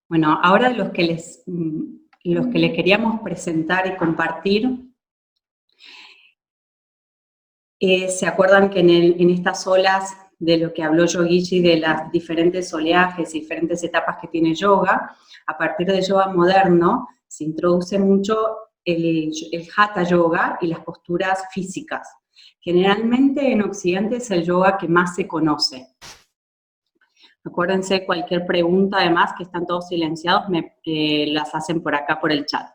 Bueno, ahora los que les queríamos presentar y compartir, ¿se acuerdan que en estas olas de lo que habló Yogichi, de las diferentes oleajes y diferentes etapas que tiene yoga? A partir del yoga moderno se introduce mucho el Hatha Yoga y las posturas físicas. Generalmente en Occidente es el yoga que más se conoce. Acuérdense, cualquier pregunta, además, que están todos silenciados, las hacen por acá, por el chat.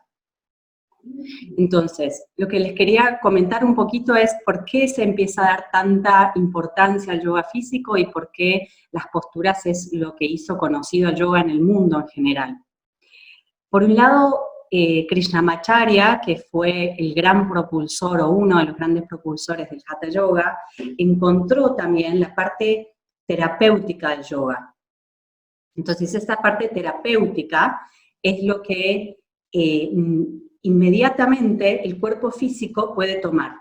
Entonces, lo que les quería comentar un poquito es por qué se empieza a dar tanta importancia al yoga físico y por qué las posturas es lo que hizo conocido al yoga en el mundo en general. Por un lado, Krishnamacharya, que fue el gran propulsor o uno de los grandes propulsores del Hatha Yoga, encontró también la parte terapéutica del yoga. Entonces, esta parte terapéutica es lo que inmediatamente el cuerpo físico puede tomar,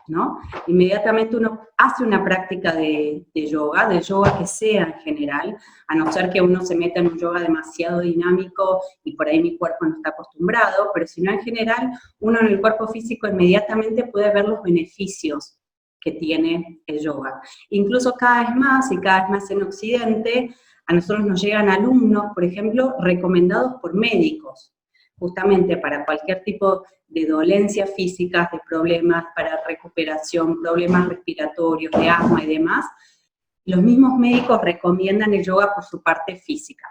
¿no? Inmediatamente uno hace una práctica de yoga que sea en general, a no ser que uno se meta en un yoga demasiado dinámico y por ahí mi cuerpo no está acostumbrado, pero si no, en general, uno en el cuerpo físico inmediatamente puede ver los beneficios que tiene el yoga. Incluso cada vez más, y cada vez más en Occidente, a nosotros nos llegan alumnos, por ejemplo, recomendados por médicos, justamente para cualquier tipo de dolencias físicas, de problemas para recuperación, problemas respiratorios, de asma y demás. Los mismos médicos recomiendan el yoga por su parte física.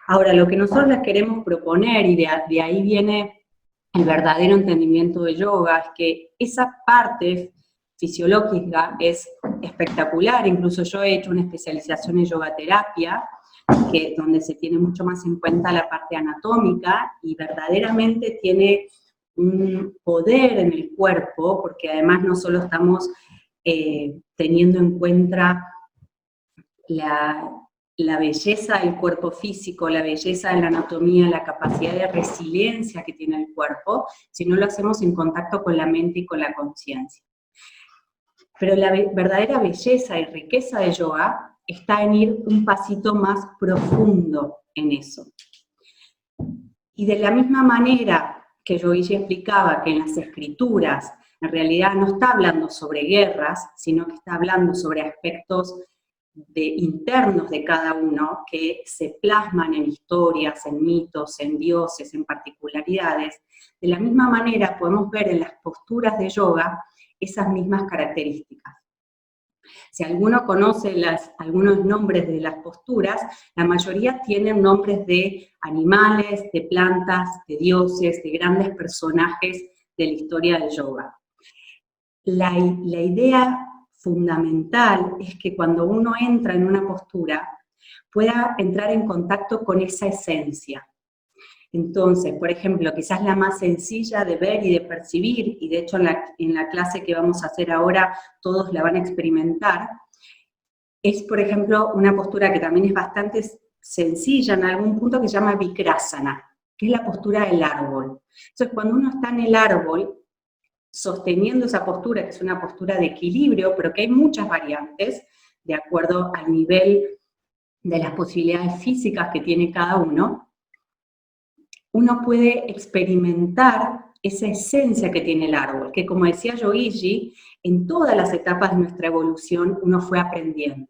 Ahora, lo que nosotros les queremos proponer, y de ahí viene el verdadero entendimiento de yoga, es que esa parte fisiológica es espectacular. Incluso yo he hecho una especialización en yogaterapia, donde se tiene mucho más en cuenta la parte anatómica y verdaderamente tiene un poder en el cuerpo, porque además no solo estamos teniendo en cuenta la belleza del cuerpo físico, la belleza de la anatomía, la capacidad de resiliencia que tiene el cuerpo, sino lo hacemos en contacto con la mente y con la conciencia. Pero la verdadera belleza y riqueza de yoga está en ir un pasito más profundo en eso. Y de la misma manera que Yogichi explicaba que en las escrituras en realidad no está hablando sobre guerras, sino que está hablando sobre aspectos internos de cada uno que se plasman en historias, en mitos, en dioses, en particularidades. De la misma manera podemos ver en las posturas de yoga esas mismas características. Si alguno conoce algunos nombres de las posturas, la mayoría tienen nombres de animales, de plantas, de dioses, de grandes personajes de la historia del yoga. La idea fundamental es que cuando uno entra en una postura, pueda entrar en contacto con esa esencia. Entonces, por ejemplo, quizás la más sencilla de ver y de percibir, y de hecho en la clase que vamos a hacer ahora todos la van a experimentar, es, por ejemplo, una postura que también es bastante sencilla en algún punto, que se llama Vikrasana, que es la postura del árbol. Entonces, cuando uno está en el árbol, sosteniendo esa postura, que es una postura de equilibrio, pero que hay muchas variantes, de acuerdo al nivel de las posibilidades físicas que tiene cada uno, uno puede experimentar esa esencia que tiene el árbol, que como decía Yogichi, en todas las etapas de nuestra evolución uno fue aprendiendo.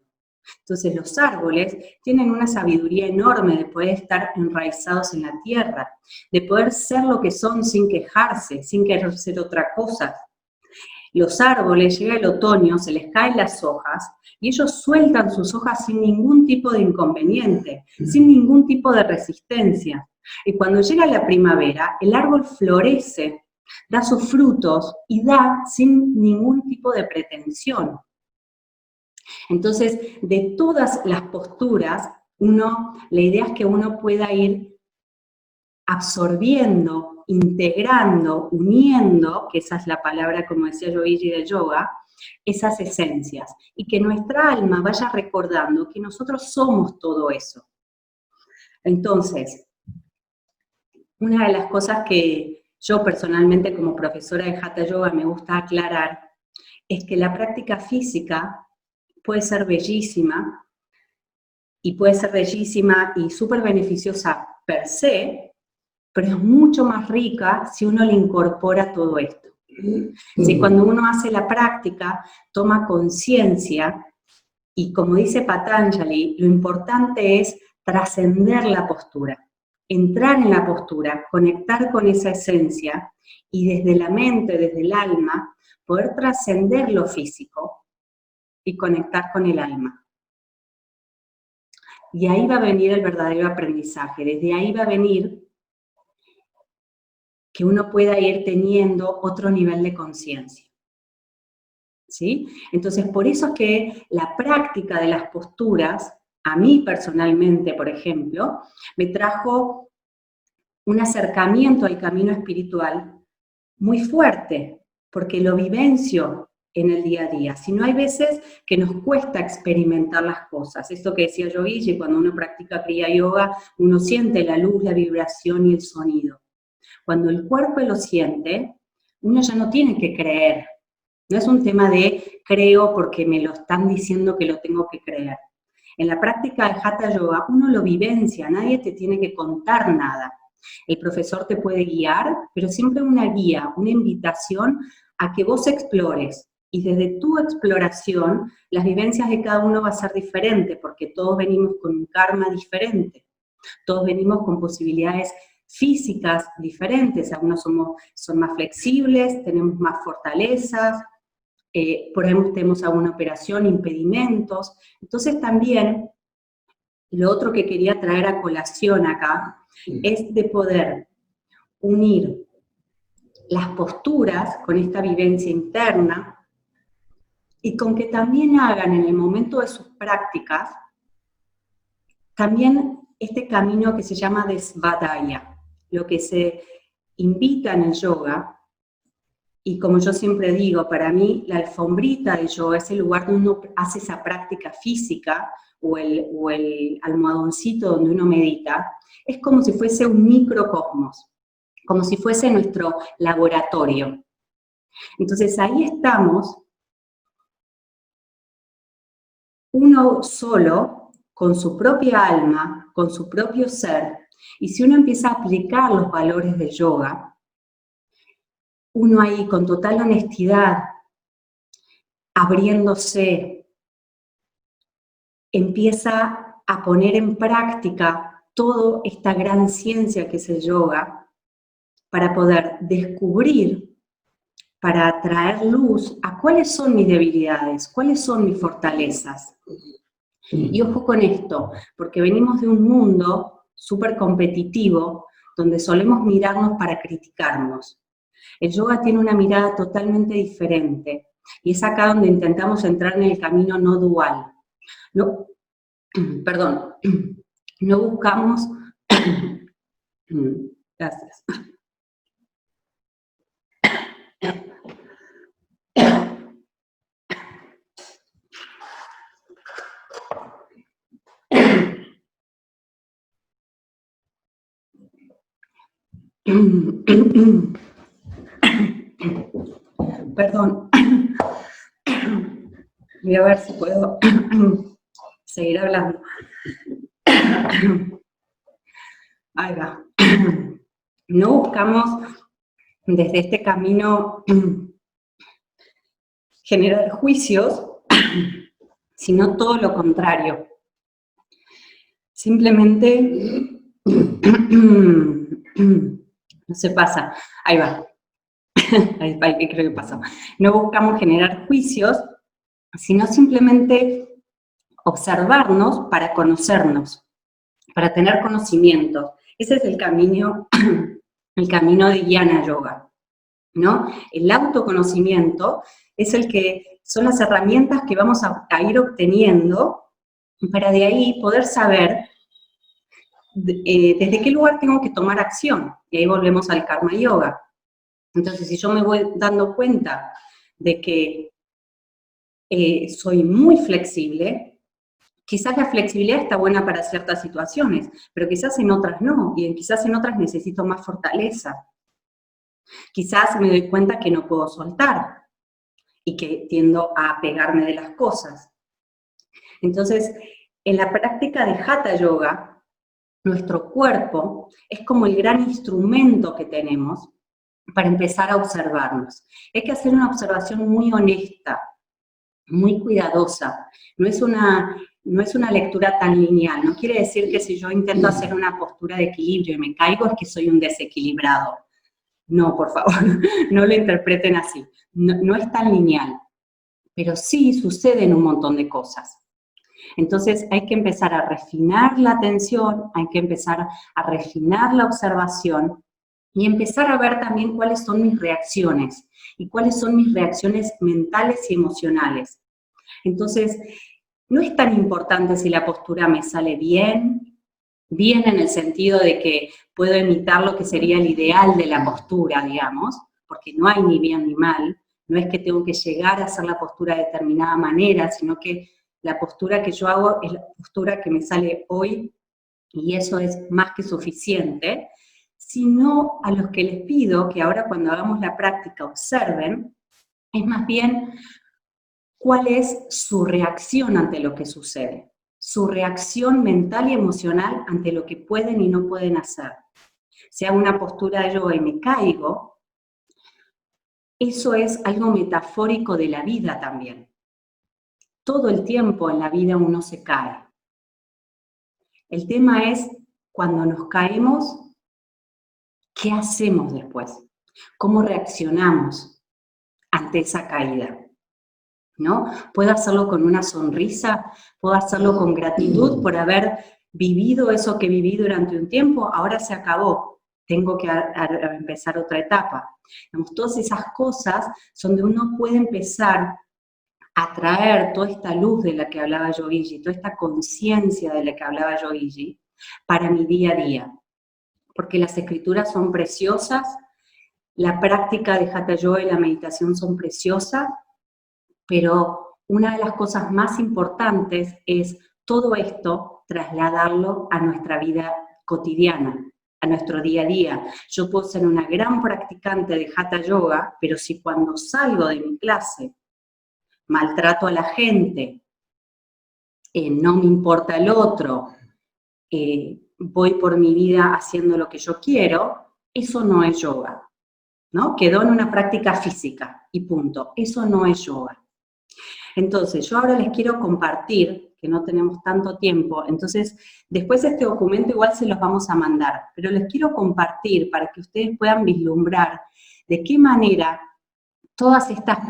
Entonces los árboles tienen una sabiduría enorme de poder estar enraizados en la tierra, de poder ser lo que son sin quejarse, sin querer ser otra cosa. Los árboles, llega el otoño, se les caen las hojas, y ellos sueltan sus hojas sin ningún tipo de inconveniente, sin ningún tipo de resistencia. Y cuando llega la primavera, el árbol florece, da sus frutos y da sin ningún tipo de pretensión. Entonces, de todas las posturas, la idea es que uno pueda ir absorbiendo, integrando, uniendo, que esa es la palabra, como decía Yogichi, de yoga, esas esencias, y que nuestra alma vaya recordando que nosotros somos todo eso. Entonces, una de las cosas que yo personalmente como profesora de Hatha Yoga me gusta aclarar es que la práctica física puede ser bellísima, y puede ser bellísima y súper beneficiosa per se, pero es mucho más rica si uno le incorpora todo esto. Si cuando uno hace la práctica, toma conciencia, y como dice Patanjali, lo importante es trascender la postura, entrar en la postura, conectar con esa esencia, y desde la mente, desde el alma, poder trascender lo físico y conectar con el alma. Y ahí va a venir el verdadero aprendizaje, desde ahí va a venir que uno pueda ir teniendo otro nivel de conciencia. ¿Sí? Entonces, por eso es que la práctica de las posturas, a mí personalmente, por ejemplo, me trajo un acercamiento al camino espiritual muy fuerte, porque lo vivencio en el día a día. Si no, hay veces que nos cuesta experimentar las cosas. Esto que decía yo, Guille, cuando uno practica Kriya Yoga, uno siente la luz, la vibración y el sonido. Cuando el cuerpo lo siente, uno ya no tiene que creer. No es un tema de creo porque me lo están diciendo que lo tengo que creer. En la práctica del Hatha Yoga uno lo vivencia, nadie te tiene que contar nada. El profesor te puede guiar, pero siempre una guía, una invitación a que vos explores. Y desde tu exploración, las vivencias de cada uno va a ser diferente, porque todos venimos con un karma diferente. Todos venimos con posibilidades físicas diferentes. Algunos son más flexibles, tenemos más fortalezas, por ejemplo, tenemos alguna operación, impedimentos. Entonces también, lo otro que quería traer a colación acá, es de poder unir las posturas con esta vivencia interna y con que también hagan en el momento de sus prácticas, también este camino que se llama Svadhyaya, lo que se invita en el yoga. Y como yo siempre digo, para mí la alfombrita de yoga es el lugar donde uno hace esa práctica física, o el almohadoncito donde uno medita, es como si fuese un microcosmos, como si fuese nuestro laboratorio. Entonces ahí estamos, uno solo, con su propia alma, con su propio ser, y si uno empieza a aplicar los valores del yoga, uno ahí con total honestidad, abriéndose, empieza a poner en práctica toda esta gran ciencia que es el yoga para poder descubrir, para traer luz a cuáles son mis debilidades, cuáles son mis fortalezas. Y ojo con esto, porque venimos de un mundo súper competitivo donde solemos mirarnos para criticarnos. El yoga tiene una mirada totalmente diferente y es acá donde intentamos entrar en el camino no dual. No, perdón, no buscamos, gracias. Perdón. Voy a ver si puedo seguir hablando. Ahí va. No buscamos desde este camino generar juicios, sino todo lo contrario. Simplemente, no se pasa, ahí va. Ahí creo que pasó. No buscamos generar juicios, sino simplemente observarnos para conocernos, para tener conocimiento. Ese es el camino de Jnana Yoga, ¿no? El autoconocimiento es son las herramientas que vamos a ir obteniendo para de ahí poder saber desde qué lugar tengo que tomar acción. Y ahí volvemos al Karma Yoga. Entonces, si yo me voy dando cuenta de que soy muy flexible, quizás la flexibilidad está buena para ciertas situaciones, pero quizás en otras no, y quizás en otras necesito más fortaleza. Quizás me doy cuenta que no puedo soltar y que tiendo a apegarme de las cosas. Entonces, En la práctica de Hatha Yoga, nuestro cuerpo es como el gran instrumento que tenemos para empezar a observarnos. Hay que hacer una observación muy honesta, muy cuidadosa. No es una lectura tan lineal. No quiere decir que si yo intento hacer una postura de equilibrio y me caigo es que soy un desequilibrado. No, por favor, no lo interpreten así. No es tan lineal, pero sí suceden un montón de cosas. Entonces hay que empezar a refinar la atención, hay que empezar a refinar la observación y empezar a ver también cuáles son mis reacciones y cuáles son mis reacciones mentales y emocionales. Entonces, no es tan importante si la postura me sale bien en el sentido de que puedo imitar lo que sería el ideal de la postura, digamos, porque no hay ni bien ni mal, no es que tengo que llegar a hacer la postura de determinada manera, sino que la postura que yo hago es la postura que me sale hoy y eso es más que suficiente, sino a los que les pido que ahora cuando hagamos la práctica observen, es más bien cuál es su reacción ante lo que sucede, su reacción mental y emocional ante lo que pueden y no pueden hacer. Si hago una postura de yoga y me caigo, eso es algo metafórico de la vida también. Todo el tiempo en la vida uno se cae. El tema es, cuando nos caemos, ¿qué hacemos después? ¿Cómo reaccionamos ante esa caída? ¿No? Puedo hacerlo con una sonrisa, puedo hacerlo con gratitud por haber vivido eso que viví durante un tiempo, ahora se acabó, tengo que empezar otra etapa. Todas esas cosas son donde uno puede empezar a traer toda esta luz de la que hablaba Yogi, toda esta conciencia de la que hablaba Yogi, para mi día a día. Porque las escrituras son preciosas, la práctica de Hatha Yoga y la meditación son preciosas, pero una de las cosas más importantes es todo esto trasladarlo a nuestra vida cotidiana, a nuestro día a día. Yo puedo ser una gran practicante de Hatha Yoga, pero si cuando salgo de mi clase maltrato a la gente, no me importa el otro, voy por mi vida haciendo lo que yo quiero, eso no es yoga, ¿no? Quedó en una práctica física y punto. Eso no es yoga. Entonces, yo ahora les quiero compartir, que no tenemos tanto tiempo, entonces, después este documento igual se los vamos a mandar, pero les quiero compartir para que ustedes puedan vislumbrar de qué manera todas estas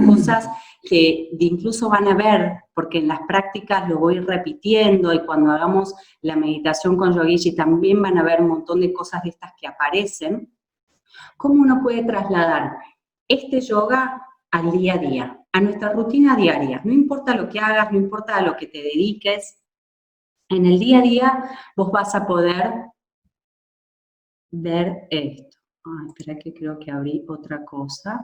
cosas que incluso van a ver, porque en las prácticas lo voy repitiendo y cuando hagamos la meditación con Yogi también van a ver un montón de cosas de estas que aparecen, cómo uno puede trasladar este yoga al día a día, a nuestra rutina diaria. No importa lo que hagas, no importa a lo que te dediques, en el día a día vos vas a poder ver esto. Espera que creo que abrí otra cosa.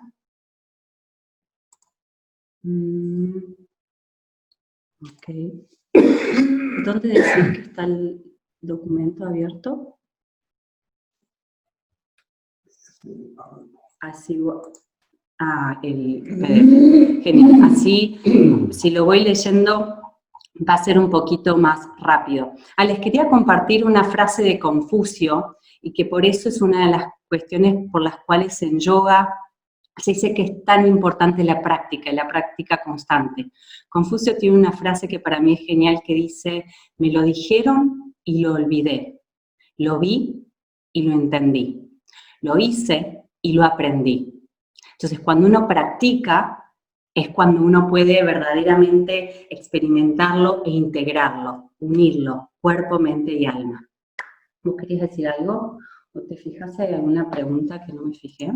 Ok. ¿Dónde decís que está el documento abierto? Así, el PDF. Genial. Así, si lo voy leyendo, va a ser un poquito más rápido. Les quería compartir una frase de Confucio, y que por eso es una de las cuestiones por las cuales en yoga se dice que es tan importante la práctica constante. Confucio tiene una frase que para mí es genial que dice, me lo dijeron y lo olvidé, lo vi y lo entendí, lo hice y lo aprendí. Entonces, cuando uno practica, es cuando uno puede verdaderamente experimentarlo e integrarlo, unirlo, cuerpo, mente y alma. ¿Vos querías decir algo? ¿O te fijas si hay alguna pregunta que no me fijé?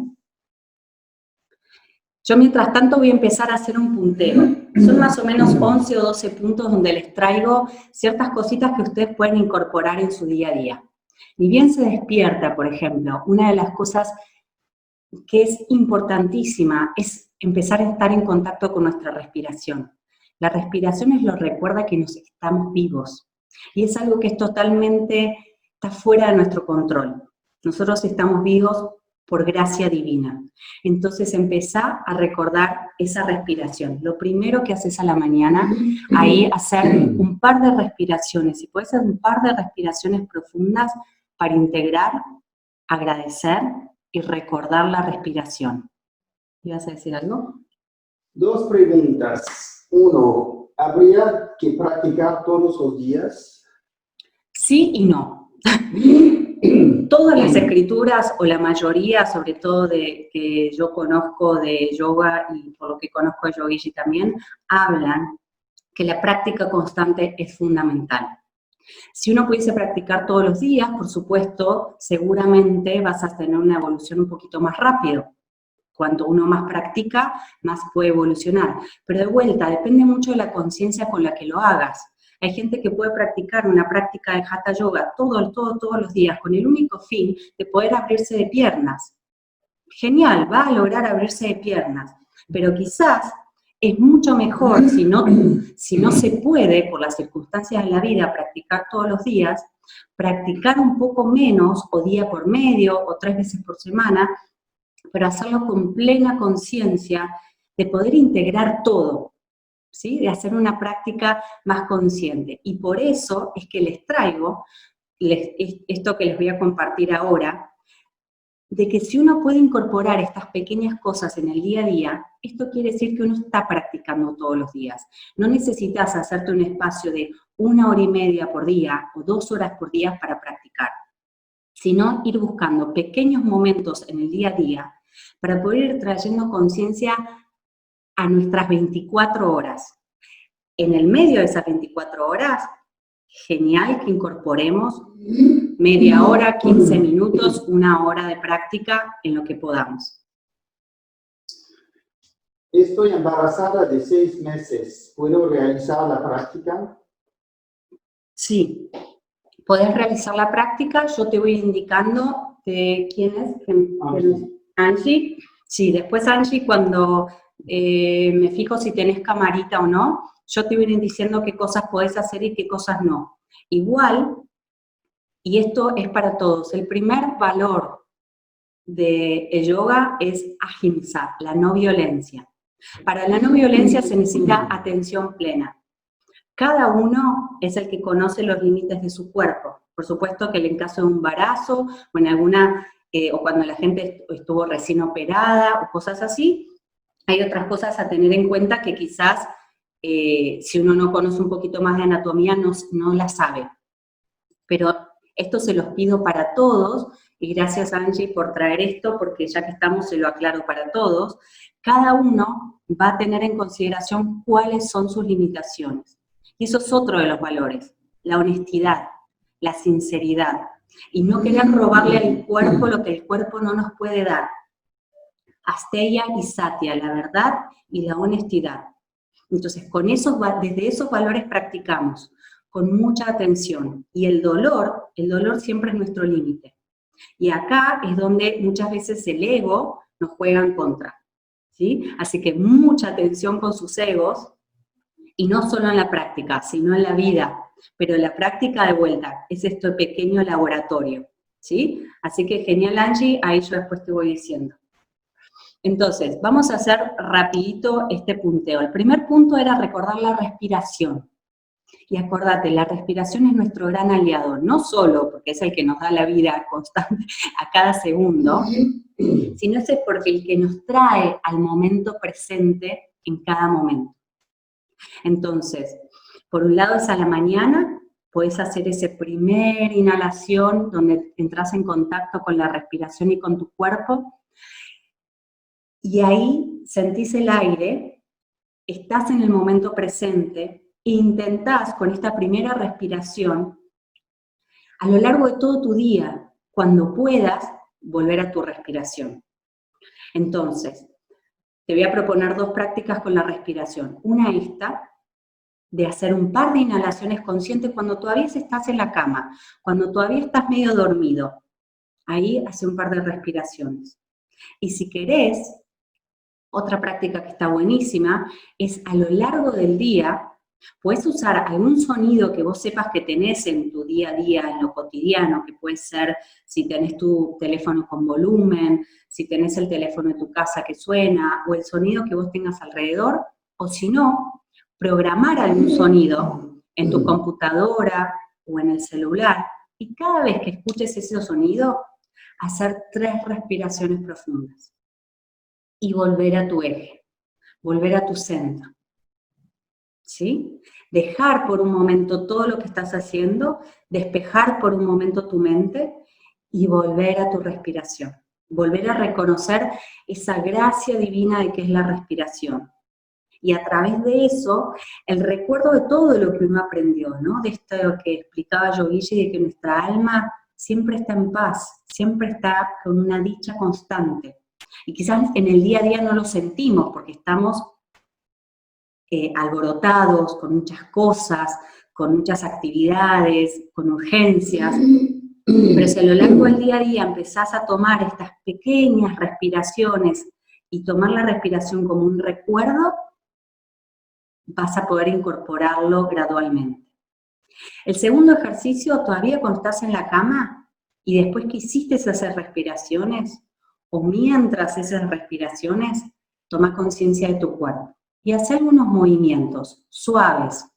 Yo, mientras tanto, voy a empezar a hacer un punteo. Son más o menos 11 o 12 puntos donde les traigo ciertas cositas que ustedes pueden incorporar en su día a día. Ni bien se despierta, por ejemplo, una de las cosas que es importantísima es empezar a estar en contacto con nuestra respiración. La respiración nos lo recuerda que nos estamos vivos. Y es algo que es totalmente, está fuera de nuestro control. Nosotros estamos vivos por gracia divina. Entonces empezá a recordar esa respiración. Lo primero que haces a la mañana, ahí hacer un par de respiraciones, y puede ser un par de respiraciones profundas para integrar, agradecer y recordar la respiración. ¿Ibas a decir algo? Dos preguntas. Uno, ¿habría que practicar todos los días? Sí y no. Todas las escrituras, o la mayoría, sobre todo de que yo conozco de yoga y por lo que conozco de Yogichi también, hablan que la práctica constante es fundamental. Si uno pudiese practicar todos los días, por supuesto, seguramente vas a tener una evolución un poquito más rápido. Cuanto uno más practica, más puede evolucionar. Pero de vuelta, depende mucho de la conciencia con la que lo hagas. Hay gente que puede practicar una práctica de Hatha Yoga todos los días, con el único fin de poder abrirse de piernas. Genial, va a lograr abrirse de piernas, pero quizás es mucho mejor, si no se puede, por las circunstancias de la vida, practicar todos los días, practicar un poco menos, o día por medio, o 3 veces por semana, pero hacerlo con plena conciencia de poder integrar todo, ¿sí? De hacer una práctica más consciente. Y por eso es que les traigo esto que les voy a compartir ahora, de que si uno puede incorporar estas pequeñas cosas en el día a día, esto quiere decir que uno está practicando todos los días. No necesitas hacerte un espacio de 1 hora y media por día o 2 horas por día para practicar, sino ir buscando pequeños momentos en el día a día para poder ir trayendo conciencia a nuestras 24 horas. En el medio de esas 24 horas, genial que incorporemos media hora, 15 minutos, 1 hora de práctica en lo que podamos. Estoy embarazada de 6 meses. ¿Puedo realizar la práctica? Sí, podés realizar la práctica. Yo te voy indicando de quién es. Angie. Sí, después Angie, cuando me fijo si tenés camarita o no, yo te voy a ir diciendo qué cosas podés hacer y qué cosas no. Igual, y esto es para todos, el primer valor del yoga es ahimsa, la no violencia. Para la no violencia se necesita atención plena. Cada uno es el que conoce los límites de su cuerpo. Por supuesto que en caso de un embarazo o en alguna, o cuando la gente estuvo recién operada o cosas así, hay otras cosas a tener en cuenta que quizás si uno no conoce un poquito más de anatomía no la sabe. Pero esto se los pido para todos, y gracias Angie por traer esto, porque ya que estamos se lo aclaro para todos. Cada uno va a tener en consideración cuáles son sus limitaciones. Y eso es otro de los valores, la honestidad, la sinceridad, y no querer robarle al cuerpo lo que el cuerpo no nos puede dar. Asteya y Satya, la verdad y la honestidad. Entonces, desde esos valores practicamos, con mucha atención. Y el dolor siempre es nuestro límite. Y acá es donde muchas veces el ego nos juega en contra, ¿sí? Así que mucha atención con sus egos, y no solo en la práctica, sino en la vida. Pero la práctica de vuelta es este pequeño laboratorio, ¿sí? Así que genial, Angie, ahí yo después te voy diciendo. Entonces, vamos a hacer rapidito este punteo. El primer punto era recordar la respiración. Y acordate, la respiración es nuestro gran aliado, no solo porque es el que nos da la vida constante a cada segundo, sino es porque el que nos trae al momento presente en cada momento. Entonces, por un lado es a la mañana, puedes hacer esa primera inhalación donde entras en contacto con la respiración y con tu cuerpo, y ahí sentís el aire, estás en el momento presente, e intentás con esta primera respiración, a lo largo de todo tu día, cuando puedas, volver a tu respiración. Entonces, te voy a proponer 2 prácticas con la respiración. Una esta, de hacer un par de inhalaciones conscientes cuando todavía estás en la cama, cuando todavía estás medio dormido. Ahí hace un par de respiraciones. Y si querés, otra práctica que está buenísima es a lo largo del día, Puedes usar algún sonido que vos sepas que tenés en tu día a día, en lo cotidiano, que puede ser si tenés tu teléfono con volumen, si tenés el teléfono de tu casa que suena, o el sonido que vos tengas alrededor, o si no, programar algún sonido en tu computadora o en el celular, y cada vez que escuches ese sonido, hacer 3 respiraciones profundas y volver a tu eje, volver a tu centro. ¿Sí? Dejar por un momento todo lo que estás haciendo, despejar por un momento tu mente y volver a tu respiración. Volver a reconocer esa gracia divina de que es la respiración. Y a través de eso, el recuerdo de todo lo que uno aprendió, ¿no? De esto que explicaba yo, Guille, de que nuestra alma siempre está en paz, siempre está con una dicha constante. Y quizás en el día a día no lo sentimos porque estamos alborotados, con muchas cosas, con muchas actividades, con urgencias, pero si a lo largo del día a día empezás a tomar estas pequeñas respiraciones y tomar la respiración como un recuerdo, vas a poder incorporarlo gradualmente. El segundo ejercicio, todavía cuando estás en la cama y después que hiciste esas respiraciones, o mientras esas respiraciones, toma conciencia de tu cuerpo. Y hacer algunos movimientos suaves,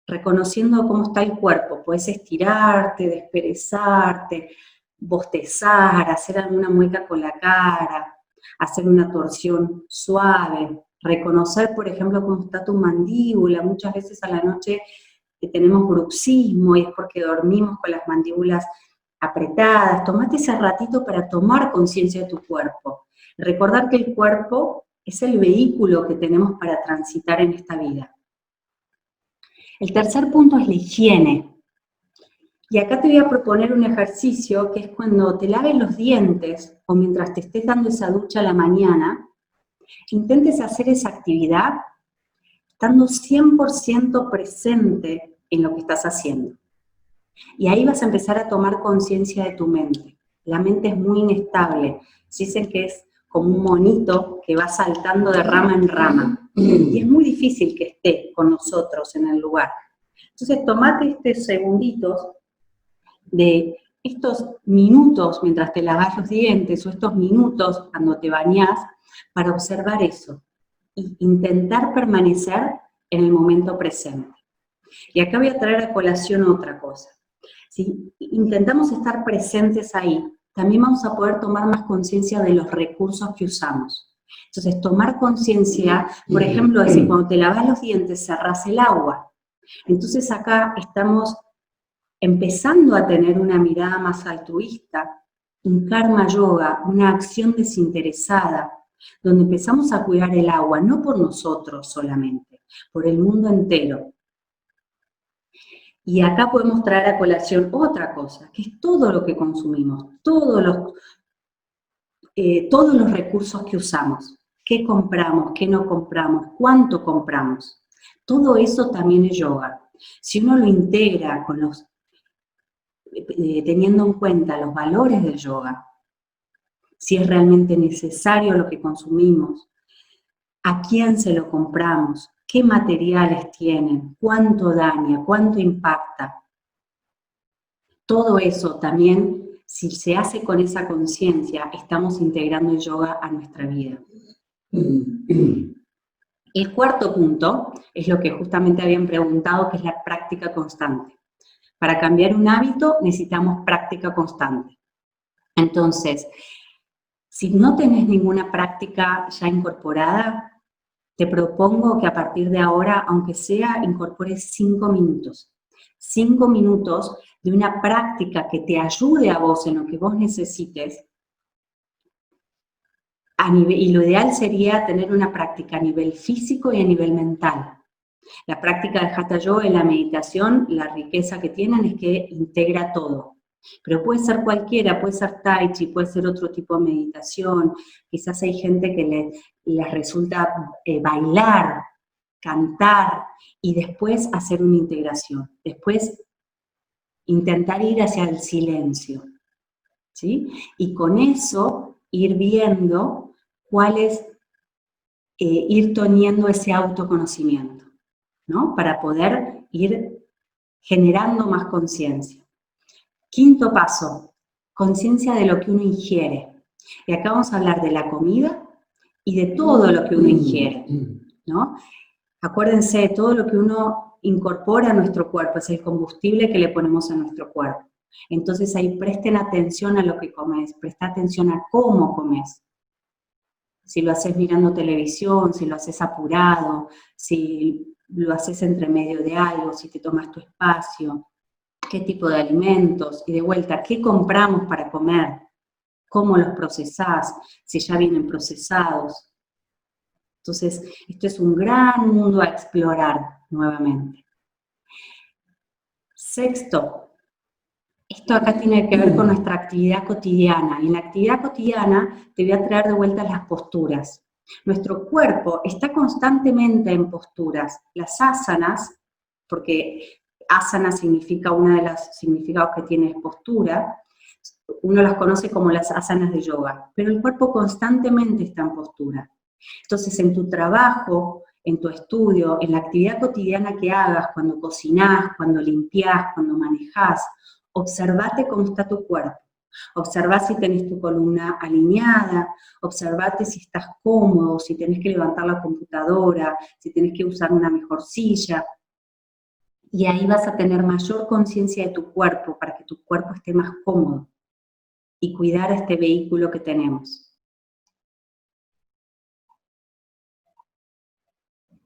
reconociendo cómo está el cuerpo. Puedes estirarte, desperezarte, bostezar, hacer alguna mueca con la cara, hacer una torsión suave, reconocer, por ejemplo, cómo está tu mandíbula. Muchas veces a la noche tenemos bruxismo y es porque dormimos con las mandíbulas apretadas. Tomate ese ratito para tomar conciencia de tu cuerpo. Recordar que el cuerpo es el vehículo que tenemos para transitar en esta vida. El tercer punto es la higiene. Y acá te voy a proponer un ejercicio que es cuando te laves los dientes o mientras te estés dando esa ducha a la mañana, intentes hacer esa actividad estando 100% presente en lo que estás haciendo. Y ahí vas a empezar a tomar conciencia de tu mente. La mente es muy inestable. Se dice que es como un monito que va saltando de rama en rama. Y es muy difícil que esté con nosotros en el lugar. Entonces, tomate estos segunditos de estos minutos mientras te lavas los dientes o estos minutos cuando te bañás para observar eso e intentar permanecer en el momento presente. Y acá voy a traer a colación otra cosa. Si intentamos estar presentes ahí, también vamos a poder tomar más conciencia de los recursos que usamos. Entonces, tomar conciencia, por ejemplo, de si cuando te lavas los dientes cerrás el agua. Entonces acá estamos empezando a tener una mirada más altruista, un karma yoga, una acción desinteresada, donde empezamos a cuidar el agua, no por nosotros solamente, por el mundo entero. Y acá podemos traer a colación otra cosa, que es todo lo que consumimos, todos los recursos que usamos, qué compramos, qué no compramos, cuánto compramos. Todo eso también es yoga. Si uno lo integra con teniendo en cuenta los valores del yoga, si es realmente necesario lo que consumimos, a quién se lo compramos, qué materiales tienen, cuánto daña, cuánto impacta. Todo eso también, si se hace con esa conciencia, estamos integrando el yoga a nuestra vida. El cuarto punto es lo que justamente habían preguntado, que es la práctica constante. Para cambiar un hábito necesitamos práctica constante. Entonces, si no tenés ninguna práctica ya incorporada, te propongo que a partir de ahora, aunque sea, incorpores 5 minutos. 5 minutos de una práctica que te ayude a vos en lo que vos necesites. Y lo ideal sería tener una práctica a nivel físico y a nivel mental. La práctica de Hatha Yoga y la meditación, la riqueza que tienen es que integra todo. Pero puede ser cualquiera, puede ser Tai Chi, puede ser otro tipo de meditación. Quizás hay gente que les resulta bailar, cantar y después hacer una integración. Después intentar ir hacia el silencio, ¿sí? Y con eso ir viendo cuál es, ir teniendo ese autoconocimiento. ¿no? Para poder ir generando más conciencia. Quinto paso, conciencia de lo que uno ingiere. Y acá vamos a hablar de la comida y de todo lo que uno ingiere, ¿no? Acuérdense, todo lo que uno incorpora a nuestro cuerpo es el combustible que le ponemos a nuestro cuerpo. Entonces ahí presten atención a lo que comes, presta atención a cómo comes. Si lo haces mirando televisión, si lo haces apurado, si lo haces entre medio de algo, si te tomas tu espacio, qué tipo de alimentos, y de vuelta, qué compramos para comer, cómo los procesás, si ya vienen procesados. Entonces, esto es un gran mundo a explorar nuevamente. Sexto, esto acá tiene que ver con nuestra actividad cotidiana. Y en la actividad cotidiana te voy a traer de vuelta las posturas. Nuestro cuerpo está constantemente en posturas. Las asanas, porque asana significa, uno de los significados que tiene es postura, uno las conoce como las asanas de yoga, pero el cuerpo constantemente está en postura. Entonces, en tu trabajo, en tu estudio, en la actividad cotidiana que hagas, cuando cocinás, cuando limpiás, cuando manejás, observate cómo está tu cuerpo. Observá si tenés tu columna alineada, observate si estás cómodo, si tenés que levantar la computadora, si tenés que usar una mejor silla. Y ahí vas a tener mayor conciencia de tu cuerpo para que tu cuerpo esté más cómodo y cuidar a este vehículo que tenemos.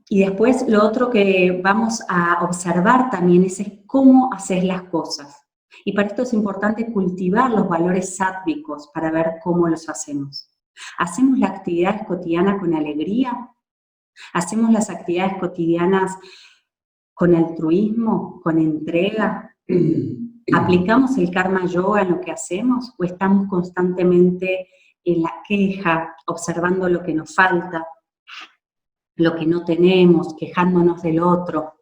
Y después lo otro que vamos a observar también es cómo haces las cosas. Y para esto es importante cultivar los valores sáttvicos para ver cómo los hacemos. ¿Hacemos las actividades cotidianas con alegría? ¿Hacemos las actividades cotidianas con altruismo, con entrega? ¿Aplicamos el karma yoga en lo que hacemos? ¿O estamos constantemente en la queja, observando lo que nos falta, lo que no tenemos, quejándonos del otro?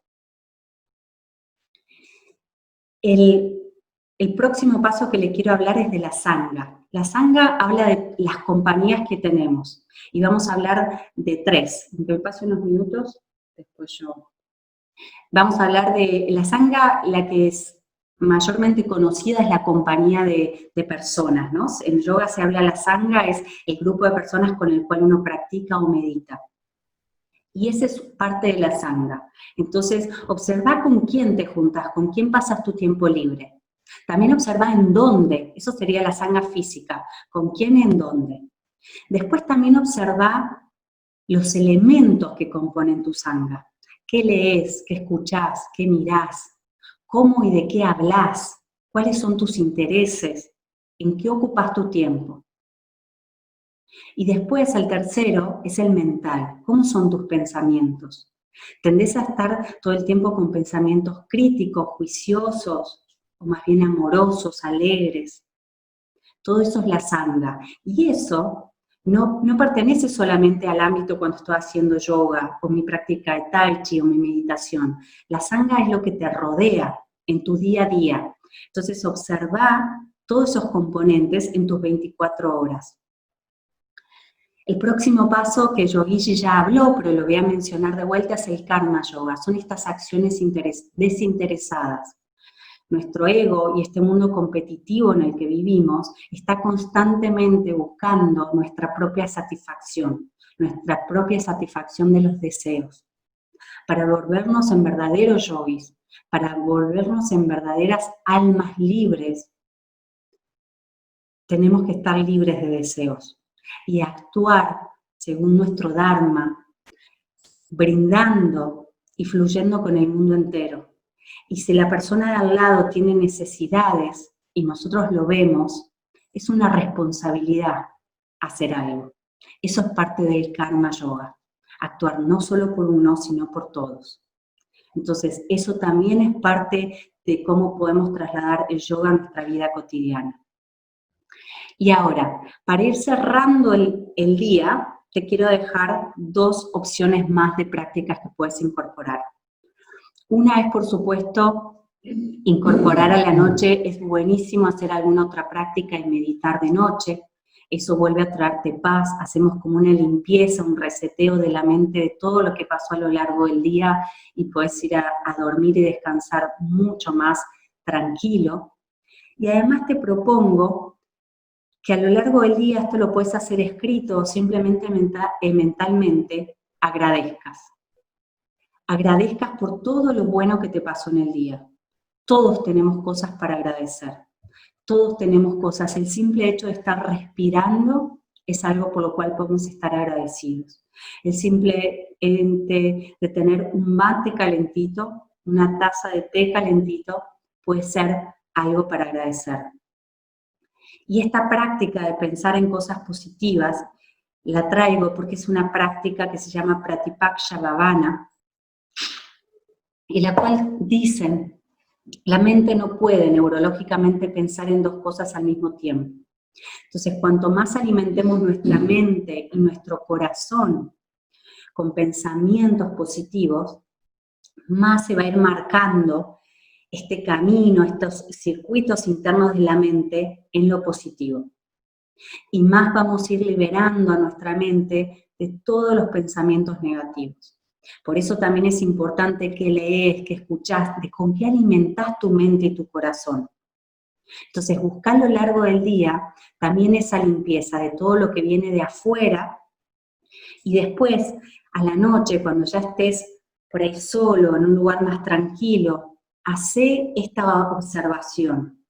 El próximo paso que le quiero hablar es de la sangha. La sangha habla de las compañías que tenemos. Y vamos a hablar de 3. Me paso unos minutos, después yo. Vamos a hablar de la sangha, la que es mayormente conocida es la compañía de personas, ¿no? En yoga se habla de la sangha, es el grupo de personas con el cual uno practica o medita. Y esa es parte de la sangha. Entonces, observa con quién te juntas, con quién pasas tu tiempo libre. También observa en dónde, eso sería la sangha física, con quién y en dónde. Después también observa los elementos que componen tu sangha. ¿Qué lees? ¿Qué escuchás? ¿Qué mirás? ¿Cómo y de qué hablas? ¿Cuáles son tus intereses? ¿En qué ocupas tu tiempo? Y después, el tercero, es el mental. ¿Cómo son tus pensamientos? ¿Tendés a estar todo el tiempo con pensamientos críticos, juiciosos, o más bien amorosos, alegres? Todo eso es la sangha. Y eso no pertenece solamente al ámbito cuando estoy haciendo yoga, o mi práctica de tai chi, o mi meditación. La sangha es lo que te rodea en tu día a día. Entonces, observa todos esos componentes en tus 24 horas. El próximo paso que Yoguiji ya habló, pero lo voy a mencionar de vuelta, es el karma yoga. Son estas acciones desinteresadas. Nuestro ego y este mundo competitivo en el que vivimos está constantemente buscando nuestra propia satisfacción de los deseos, para volvernos en verdaderos yogis, para volvernos en verdaderas almas libres. Tenemos que estar libres de deseos y actuar según nuestro dharma, brindando y fluyendo con el mundo entero. Y si la persona de al lado tiene necesidades y nosotros lo vemos, es una responsabilidad hacer algo. Eso es parte del karma yoga, actuar no solo por uno, sino por todos. Entonces, eso también es parte de cómo podemos trasladar el yoga a nuestra vida cotidiana. Y ahora, para ir cerrando el día, te quiero dejar 2 opciones más de prácticas que puedes incorporar. Una es, por supuesto, incorporar a la noche. Es buenísimo hacer alguna otra práctica y meditar de noche. eso vuelve a traerte paz, hacemos como una limpieza, un reseteo de la mente de todo lo que pasó a lo largo del día y puedes ir a dormir y descansar mucho más tranquilo. Y además te propongo que a lo largo del día, esto lo puedes hacer escrito o simplemente mentalmente, agradezcas. Agradezcas por todo lo bueno que te pasó en el día. Todos tenemos cosas para agradecer. Todos tenemos cosas. El simple hecho de estar respirando es algo por lo cual podemos estar agradecidos. El simple hecho de tener un mate calentito, una taza de té calentito, puede ser algo para agradecer. Y esta práctica de pensar en cosas positivas la traigo porque es una práctica que se llama Pratipaksha Bhavana, y la cual dicen, la mente no puede neurológicamente pensar en dos cosas al mismo tiempo. Entonces, cuanto más alimentemos nuestra mente y nuestro corazón con pensamientos positivos, más se va a ir marcando este camino, estos circuitos internos de la mente en lo positivo. Y más vamos a ir liberando a nuestra mente de todos los pensamientos negativos. Por eso también es importante que lees, que escuchás, de con qué alimentás tu mente y tu corazón. Entonces, buscar a lo largo del día también esa limpieza de todo lo que viene de afuera, y después, a la noche, cuando ya estés por ahí solo, en un lugar más tranquilo, hacé esta observación.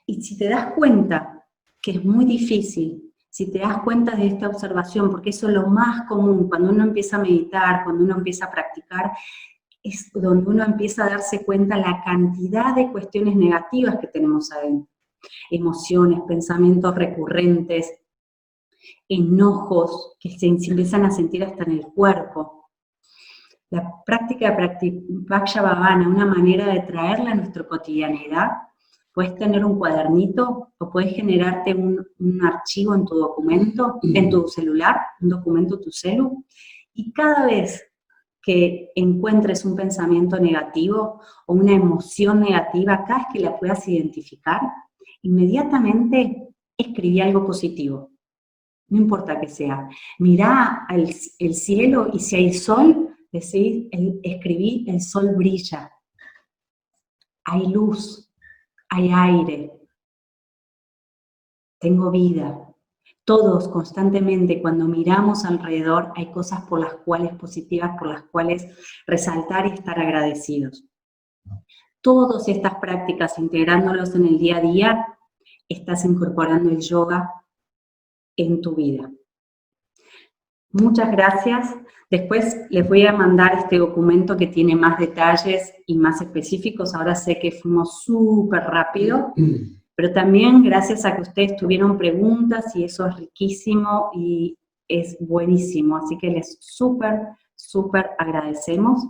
Y si te das cuenta que es muy difícil, si te das cuenta de esta observación, porque eso es lo más común cuando uno empieza a meditar, cuando uno empieza a practicar, es donde uno empieza a darse cuenta la cantidad de cuestiones negativas que tenemos adentro. Emociones, pensamientos recurrentes, enojos que se empiezan a sentir hasta en el cuerpo. La práctica de Pratipaksha Bhavana, una manera de traerla a nuestra cotidianidad. Puedes tener un cuadernito o puedes generarte un archivo en tu documento, en tu celular, un documento tu celu, y cada vez que encuentres un pensamiento negativo o una emoción negativa, cada vez que la puedas identificar, inmediatamente escribí algo positivo. No importa que sea. Mirá el cielo y si hay sol, escribí el sol brilla. Hay luz, hay aire, tengo vida. Todos constantemente cuando miramos alrededor hay cosas por las cuales positivas, por las cuales resaltar y estar agradecidos. Todas estas prácticas, integrándolos en el día a día, estás incorporando el yoga en tu vida. Muchas gracias. Después les voy a mandar este documento que tiene más detalles y más específicos. Ahora sé que fuimos súper rápido, pero también gracias a que ustedes tuvieron preguntas y eso es riquísimo y es buenísimo. Así que les súper agradecemos.